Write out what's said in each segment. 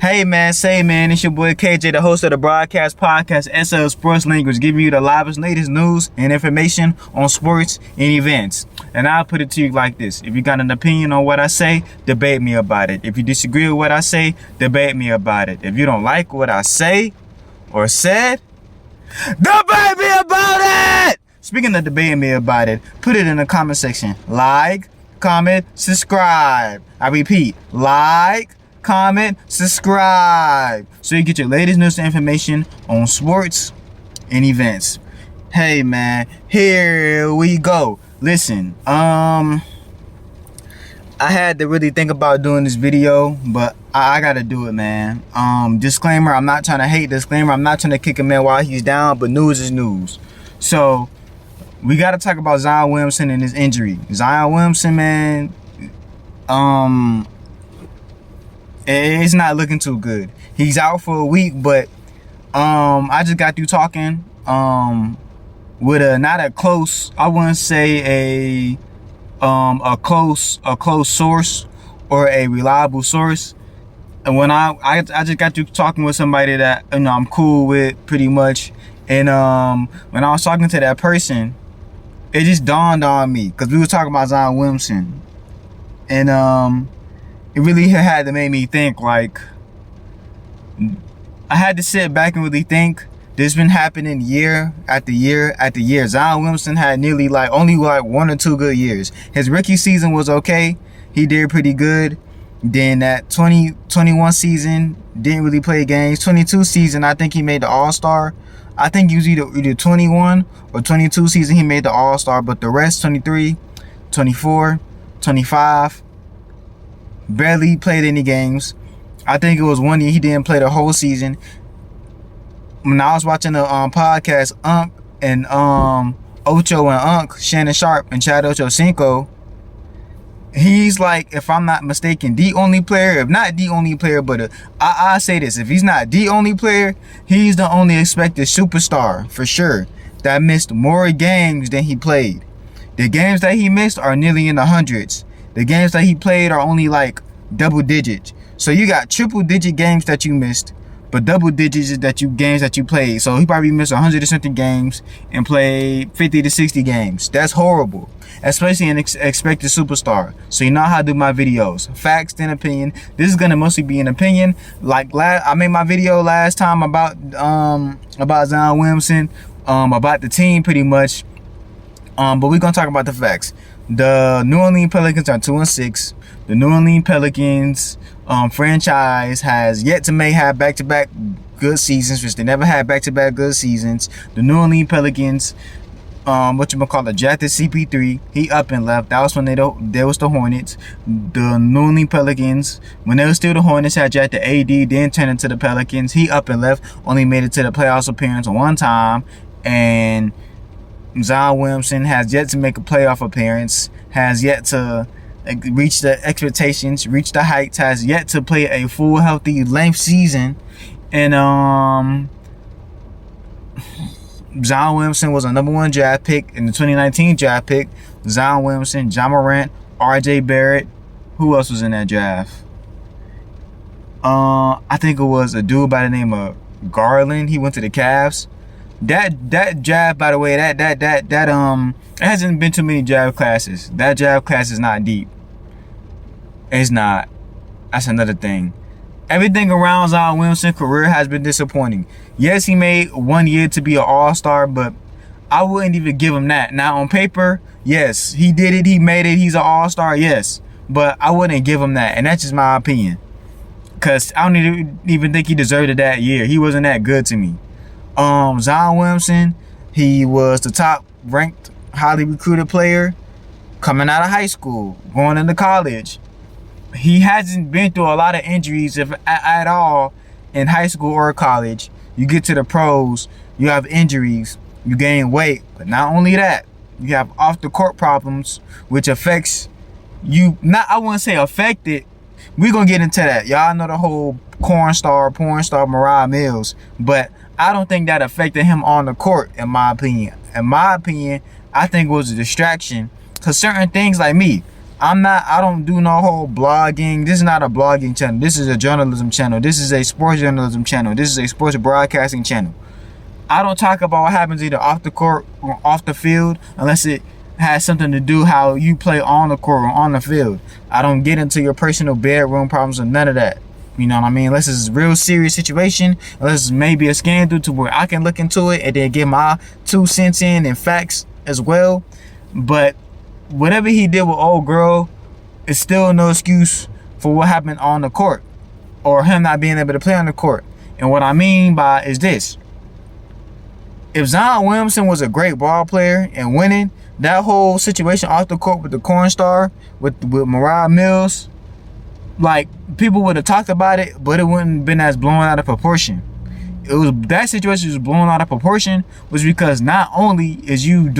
Hey man, say man, it's your boy KJ, the host of the broadcast podcast SL Sports Language, giving you the livest, latest news and information on sports and events. And I'll put it to you like this: if you got an opinion on what I say, debate me about it. If you disagree with what I say, debate me about it. If you don't like what I say or said, debate me about it! Speaking of debating me about it, put it in the comment section. Like, comment, subscribe. I repeat, like, comment, subscribe, so you get your latest news and information on sports and events. Hey man, here we go. Listen, I had to really think about doing this video, but I gotta do it, man. Disclaimer, I'm not trying to hate. Disclaimer, I'm not trying to kick a man while he's down, but news is news. So we gotta talk about Zion Williamson and his injury. Zion Williamson, man, it's not looking too good. He's out for a week, but I just got through talking with not a close, I wouldn't say a close source or a reliable source. And when I just got through talking with somebody that I'm cool with pretty much, and when I was talking to that person, it just dawned on me, because we were talking about Zion Williamson, and it really had to make me think. Like, I had to sit back and really think. This been happening year after year after year. Zion Williamson had nearly only 1 or 2 good years. His rookie season was okay. He did pretty good. Then that 2021 season, didn't really play games. 22 season, I think he made the All-Star. I think he was either 21 or 22 season he made the All-Star. But the rest, 23, 24, 25, barely played any games. I think it was 1 year he didn't play the whole season. When I was watching the podcast, Unc and Ocho and Unc, Shannon Sharp and Chad Ochocinco, he's if I'm not mistaken, the only player, if not the only player, but I say this: if he's not the only player, he's the only expected superstar for sure that missed more games than he played. The games that he missed are nearly in the hundreds. The games that he played are only double digits. So you got triple digit games that you missed, but double digits is games that you played. So he probably missed 100 or something games and played 50 to 60 games. That's horrible, especially an expected superstar. So you know how I do my videos: facts and opinion. This is gonna mostly be an opinion. I made my video last time about Zion Williamson, about the team pretty much. But we're gonna talk about the facts. The New Orleans Pelicans are 2-6. The New Orleans Pelicans franchise has yet to have back-to-back good seasons, which they never had back-to-back good seasons. The New Orleans Pelicans, drafted CP3. He up and left. That was when there was the Hornets. The New Orleans Pelicans, when they were still the Hornets, had drafted AD, then turned into the Pelicans. He up and left. Only made it to the playoffs appearance one time, and Zion Williamson has yet to make a playoff appearance, has yet to reach the expectations, reach the heights, has yet to play a full healthy length season. And Zion Williamson was a number 1 draft pick in the 2019 draft pick. Zion Williamson, Ja Morant, RJ Barrett. Who else was in that draft? I think it was a dude by the name of Garland. He went to the Cavs. That draft, by the way, it hasn't been too many draft classes. That draft class is not deep. It's not. That's another thing. Everything around Zion Williamson's career has been disappointing. Yes, he made 1 year to be an All-Star, but I wouldn't even give him that. Now, on paper, yes, he did it. He made it. He's an All-Star, yes. But I wouldn't give him that. And that's just my opinion. Because I don't even think he deserved it that year. He wasn't that good to me. Zion Williamson, he was the top ranked, highly recruited player coming out of high school, going into college. He hasn't been through a lot of injuries, if at all, in high school or college. You get to the pros, you have injuries, you gain weight, but not only that, you have off the court problems, which affects you. I wouldn't say affected. We're gonna get into that. Y'all know the whole porn star Mariah Mills, but I don't think that affected him on the court, in my opinion. In my opinion, I think it was a distraction. Because certain things, like me, I don't do no whole blogging. This is not a blogging channel. This is a journalism channel. This is a sports journalism channel. This is a sports broadcasting channel. I don't talk about what happens either off the court or off the field unless it has something to do how you play on the court or on the field. I don't get into your personal bedroom problems or none of that. You know what I mean? Unless it's a real serious situation, unless it's maybe a scandal to where I can look into it and then get my 2 cents in and facts as well. But whatever he did with old girl is still no excuse for what happened on the court or him not being able to play on the court. And what I mean by is this. If Zion Williamson was a great ball player and winning, that whole situation off the court with the corn star, with Mariah Mills, like, people would have talked about it, but it wouldn't have been as blown out of proportion. That situation was blown out of proportion was because not only is you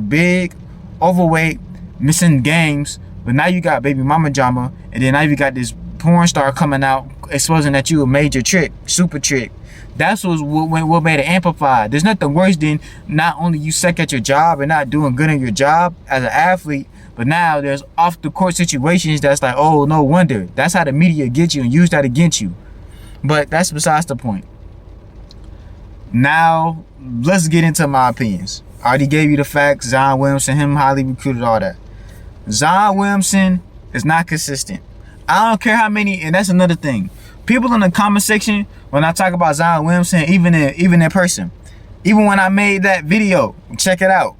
big, overweight, missing games, but now you got baby mama drama, and then now you got this porn star coming out exposing that you a major trick, super trick. That's what made it amplified. There's nothing worse than not only you suck at your job and not doing good in your job as an athlete, but now there's off the court situations that's like, oh, no wonder. That's how the media gets you and use that against you. But that's besides the point. Now, let's get into my opinions. I already gave you the facts. Zion Williamson, him highly recruited, all that. Zion Williamson is not consistent. I don't care how many, and that's another thing. People in the comment section, when I talk about Zion Williamson, even in person, even when I made that video, check it out.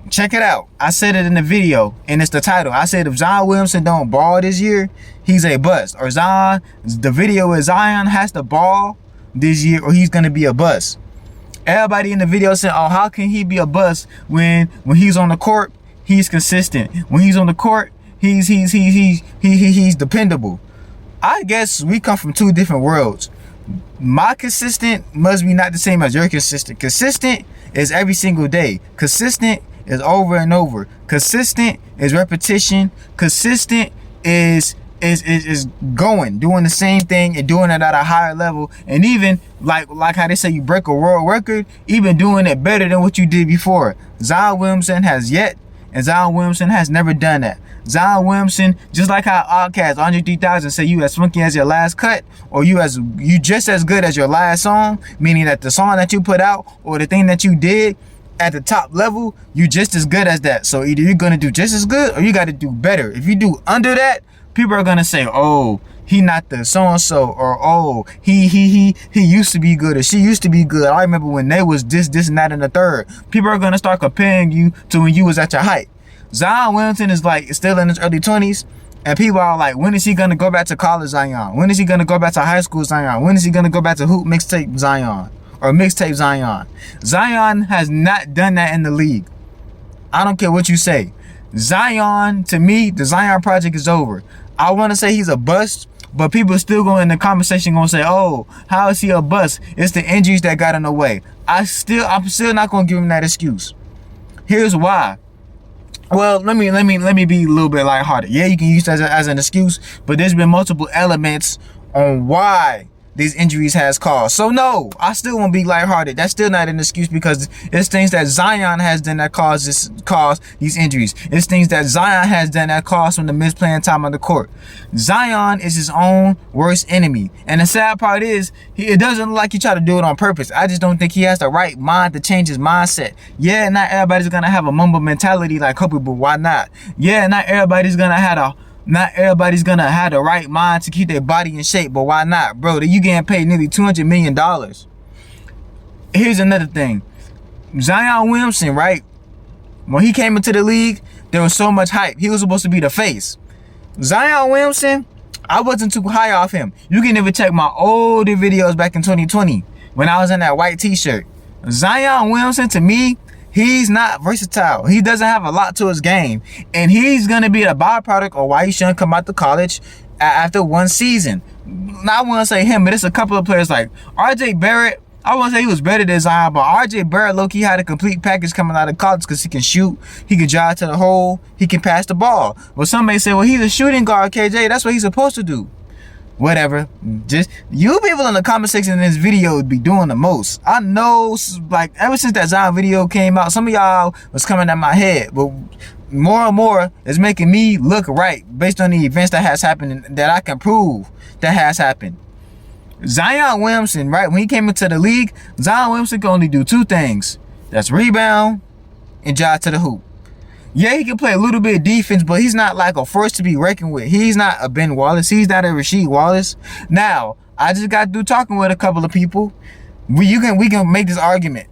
Check it out. I said it in the video, and it's the title. I said if Zion Williamson don't ball this year, he's a bust. Or the video is Zion has to ball this year, or he's gonna be a bust. Everybody in the video said, "Oh, how can he be a bust when he's on the court? He's consistent. When he's on the court, he's dependable." I guess we come from 2 different worlds. My consistent must be not the same as your consistent. Consistent is every single day. Consistent is over and over. Consistent is repetition. Consistent is doing the same thing and doing it at a higher level. And even like how they say you break a world record, even doing it better than what you did before. Zion Williamson has yet, and Zion Williamson has never done that. Zion Williamson, just like how Outkast, Andre 3000 say you as funky as your last cut, or you just as good as your last song, meaning that the song that you put out or the thing that you did at the top level, you just as good as that. So either you're gonna do just as good or you gotta do better. If you do under that, people are gonna say, oh, he not the so-and-so, or oh, he used to be good, or she used to be good. I remember when they was this and that and the third. People are gonna start comparing you to when you was at your height. Zion Williamson is like still in his early 20s, and people are like, when is he gonna go back to college Zion? When is he gonna go back to high school Zion? When is he gonna go back to hoop mixtape Zion or mixtape Zion? Zion has not done that in the league. I don't care what you say. Zion, to me, the Zion project is over. I want to say he's a bust, but people still going in the conversation gonna say, oh, how is he a bust? It's the injuries that got in the way. I'm still not gonna give him that excuse. Here's why. Well, let me be a little bit lighthearted. Yeah, you can use that as an excuse, but there's been multiple elements on why these injuries has caused. So no, I still won't be lighthearted. That's still not an excuse, because it's things that Zion has done that caused these injuries. It's things that Zion has done that caused him to miss playing time on the court. Zion is his own worst enemy. And the sad part is, it doesn't look like he tried to do it on purpose. I just don't think he has the right mind to change his mindset. Yeah, not everybody's gonna have a mumble mentality like Kobe, but why not? Yeah, not everybody's gonna have the right mind to keep their body in shape, but why not? Bro, you getting paid nearly $200 million. Here's another thing. Zion Williamson, right? When he came into the league, there was so much hype. He was supposed to be the face. Zion Williamson, I wasn't too high off him. You can even check my older videos back in 2020 when I was in that white t-shirt. Zion Williamson, to me, he's not versatile. He doesn't have a lot to his game. And he's going to be a byproduct of why he shouldn't come out to college after one season. Now, I want to say him, but it's a couple of players like RJ Barrett. I won't say he was better than Zion, but RJ Barrett low-key had a complete package coming out of college because he can shoot, he can drive to the hole, he can pass the ball. Well, some may say, well, he's a shooting guard, KJ. That's what he's supposed to do. Whatever. Just you people in the comment section in this video would be doing the most. I know, like, ever since that Zion video came out, some of y'all was coming at my head, but more and more is making me look right based on the events that has happened and that I can prove that has happened. Zion Williamson, right, when he came into the league, Zion Williamson can only do two things. That's rebound and drive to the hoop. Yeah, he can play a little bit of defense, but he's not like a force to be reckoned with. He's not a Ben Wallace. He's not a Rasheed Wallace. Now, I just got through talking with a couple of people. We can make this argument.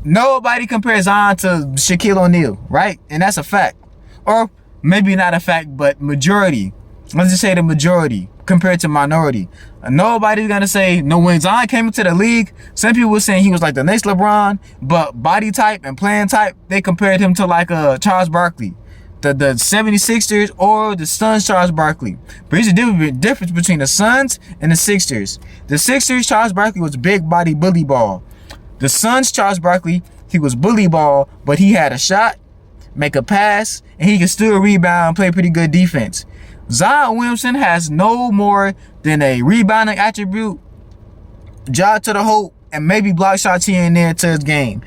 Nobody compares Zion to Shaquille O'Neal, right? And that's a fact. Or maybe not a fact, but majority. Let's just say the majority compared to minority. Nobody's gonna say, no, when Zion came into the league, some people were saying he was like the next LeBron, but body type and playing type, they compared him to like Charles Barkley, the 76ers or the Suns Charles Barkley. But here's the difference between the Suns and the Sixers. The Sixers, Charles Barkley was big body bully ball. The Suns, Charles Barkley, he was bully ball, but he had a shot, make a pass, and he could still rebound and play pretty good defense. Zion Williamson has no more than a rebounding attribute, drive to the hoop, and maybe block shots here and there to his game.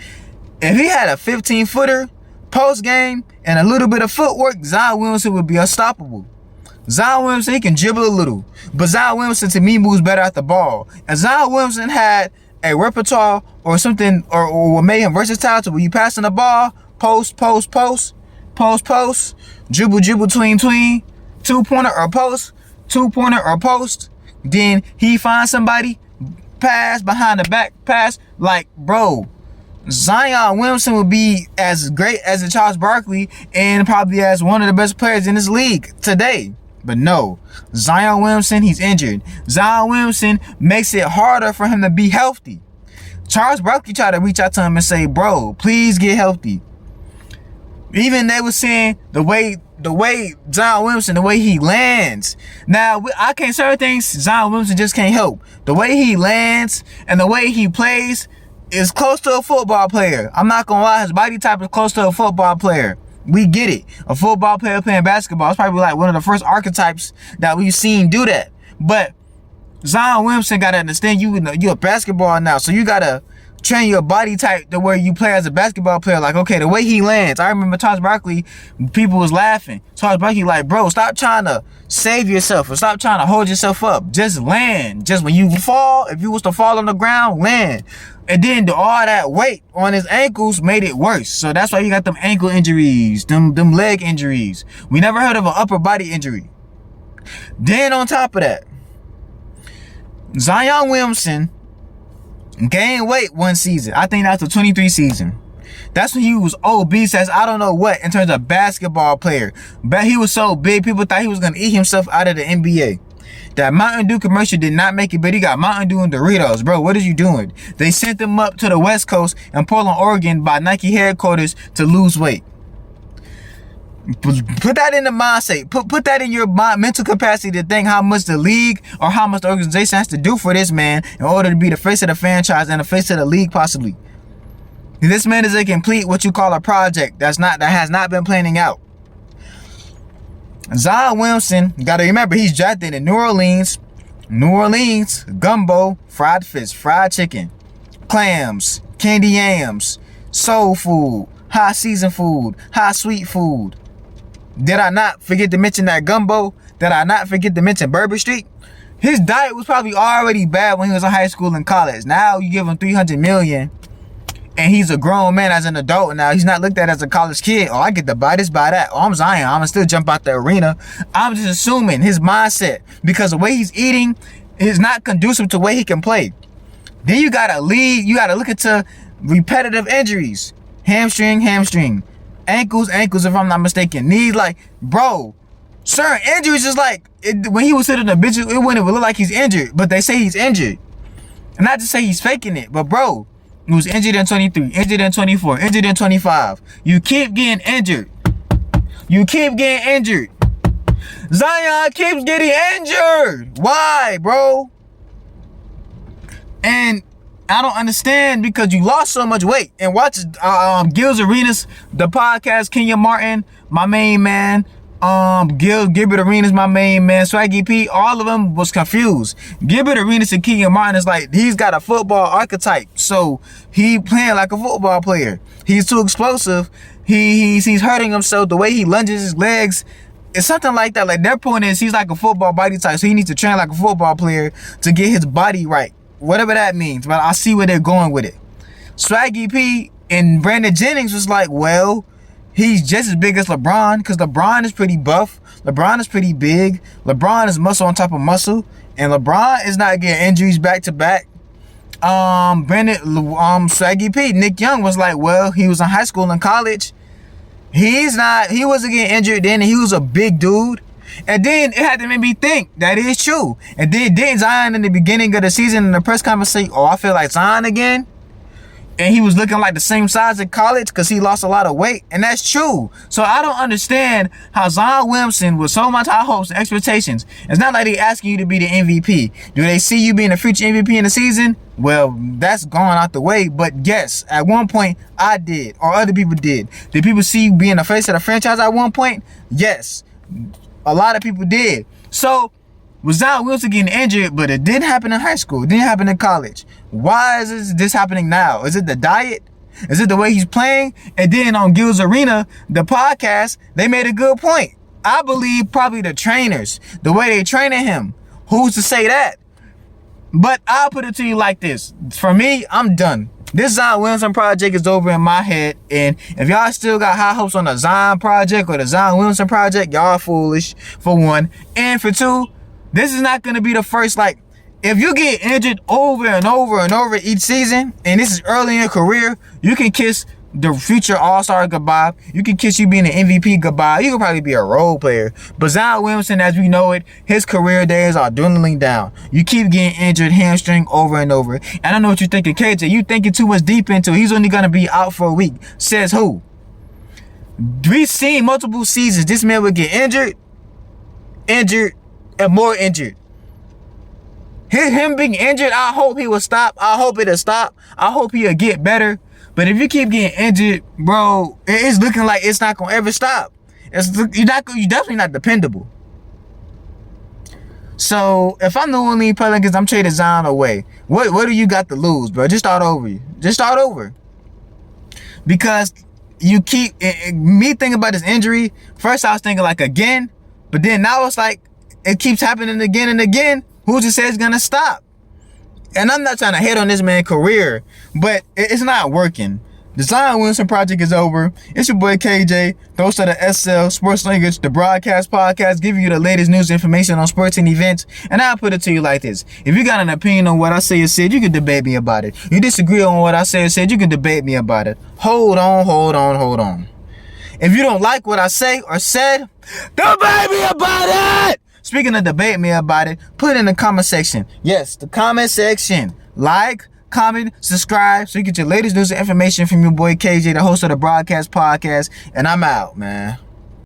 If he had a 15-footer post game and a little bit of footwork, Zion Williamson would be unstoppable. Zion Williamson, he can dribble a little, but Zion Williamson to me moves better at the ball. And Zion Williamson had a repertoire or something, or what made him versatile to where you passing the ball, post, dribble, tween, two-pointer or post, then he finds somebody, pass, behind the back pass. Like, bro, Zion Williamson would be as great as a Charles Barkley and probably as one of the best players in this league today. But no, Zion Williamson, he's injured. Zion Williamson makes it harder for him to be healthy. Charles Barkley tried to reach out to him and say, bro, please get healthy. Even they were saying the way Zion Williamson, the way he lands. Now, I can't certain things Zion Williamson just can't help. The way he lands and the way he plays is close to a football player. I'm not gonna lie, his body type is close to a football player. We get it. A football player playing basketball is probably like one of the first archetypes that we've seen do that. But Zion Williamson gotta understand you're a basketball now, so you gotta train your body type to where you play as a basketball player. Like, okay, the way he lands. I remember Charles Barkley, people was laughing. Charles Barkley like, bro, stop trying to save yourself or stop trying to hold yourself up. Just land. Just when you fall, if you was to fall on the ground, land. And then all that weight on his ankles made it worse. So that's why you got them ankle injuries, them leg injuries. We never heard of an upper body injury. Then on top of that, Zion Williamson gained weight one season. I think that's the 23 season. That's when he was obese as I don't know what in terms of basketball player. But he was so big, people thought he was going to eat himself out of the NBA. That Mountain Dew commercial did not make it, but he got Mountain Dew and Doritos. Bro, what are you doing? They sent him up to the West Coast and Portland, Oregon by Nike headquarters to lose weight. Put that in the mindset. Put that in your mental capacity to think how much the league or how much the organization has to do for this man in order to be the face of the franchise and the face of the league possibly. This man is a complete what you call a project that has not been planning out. Zion Williamson, you gotta remember, he's drafted in New Orleans, gumbo, fried fish, fried chicken, clams, candy yams, soul food, high season food, high sweet food. Did I not forget to mention that gumbo? Did I not forget to mention Bourbon Street? His diet was probably already bad when he was in high school and college. Now you give him $300 million and he's a grown man as an adult now. He's not looked at as a college kid. Oh, I get to buy this, buy that. Oh, I'm Zion. I'm going to still jump out the arena. I'm just assuming his mindset because the way he's eating is not conducive to the way he can play. Then you got to look into repetitive injuries. Hamstring. Ankles, if I'm not mistaken. Knees, like, bro, certain injuries is like, when he was sitting in the bench, it wouldn't even look like he's injured. But they say he's injured. And not to say he's faking it, but bro, he was injured in 23, injured in 24, injured in 25. You keep getting injured. Zion keeps getting injured. Why, bro? And I don't understand because you lost so much weight. And watch Gil's Arenas, the podcast, Kenya Martin, my main man, Gilbert Arenas, my main man, Swaggy P, all of them was confused. Gilbert Arenas and Keegan Martin is like, he's got a football archetype, so he playing like a football player. He's too explosive. He's hurting himself. The way he lunges his legs, it's something like that. Like, their point is he's like a football body type, so he needs to train like a football player to get his body right, whatever that means. But I see where they're going with it. Swaggy P and Brandon Jennings was like, well, he's just as big as LeBron, because LeBron is pretty buff. LeBron is pretty big. LeBron is muscle on top of muscle. And LeBron is not getting injuries back to back. Swaggy P, Nick Young was like, well, he was in high school and college. He wasn't getting injured then, and he was a big dude. And then it had to make me think that is true. And then Zion in the beginning of the season in the press conference say, oh, I feel like Zion again. And he was looking like the same size in college because he lost a lot of weight. And that's true. So I don't understand how Zion Williamson, with so much high hopes and expectations, it's not like they asking you to be the MVP. Do they see you being a future MVP in the season? Well, that's gone out the way. But yes, at one point I did, or other people did. Did people see you being the face of the franchise at one point? Yes. A lot of people did. So with Zion Williamson getting injured, but it didn't happen in high school, it didn't happen in college. Why is this happening now? Is it the diet? Is it the way he's playing? And then on Gil's Arena, the podcast, they made a good point. I believe probably the trainers, the way they training him. Who's to say that? But I'll put it to you like this. For me, I'm done. This Zion Williamson project is over in my head. And if y'all still got high hopes on the Zion project or the Zion Williamson project, y'all foolish, for one. And for two, this is not going to be the first, like, if you get injured over and over and over each season, and this is early in your career, you can kiss the future all-star goodbye. You can kiss you being an MVP goodbye. You can probably be a role player. But Zion Williamson, as we know it, his career days are dwindling down. You keep getting injured, hamstring over and over. And I know what you're thinking, KJ. You thinking too much deep into it. He's only going to be out for a week. Says who? We've seen multiple seasons. This man would get injured, and more injured. Him being injured, I hope he will stop. I hope it'll stop. I hope he'll get better. But if you keep getting injured, bro, it's looking like it's not gonna ever stop. You're definitely not dependable. So if I'm the only Pelicans, I'm trading Zion away. What do you got to lose, bro? Just start over. Just start over. Because you keep me thinking about this injury. First, I was thinking like again, but then now it's like it keeps happening again and again. Who's to say it's gonna stop? And I'm not trying to hate on this man's career, but it's not working. The Zion Williamson project is over. It's your boy KJ, the host of the SL Sports Language, the broadcast podcast, giving you the latest news information on sports and events. And I'll put it to you like this. If you got an opinion on what I say or said, you can debate me about it. You disagree on what I say or said, you can debate me about it. Hold on. If you don't like what I say or said, debate me about it! Speaking of debate me about it, put it in the comment section. Yes, the comment section. Like, comment, subscribe, so you get your latest news and information from your boy KJ, the host of the broadcast podcast. And I'm out, man.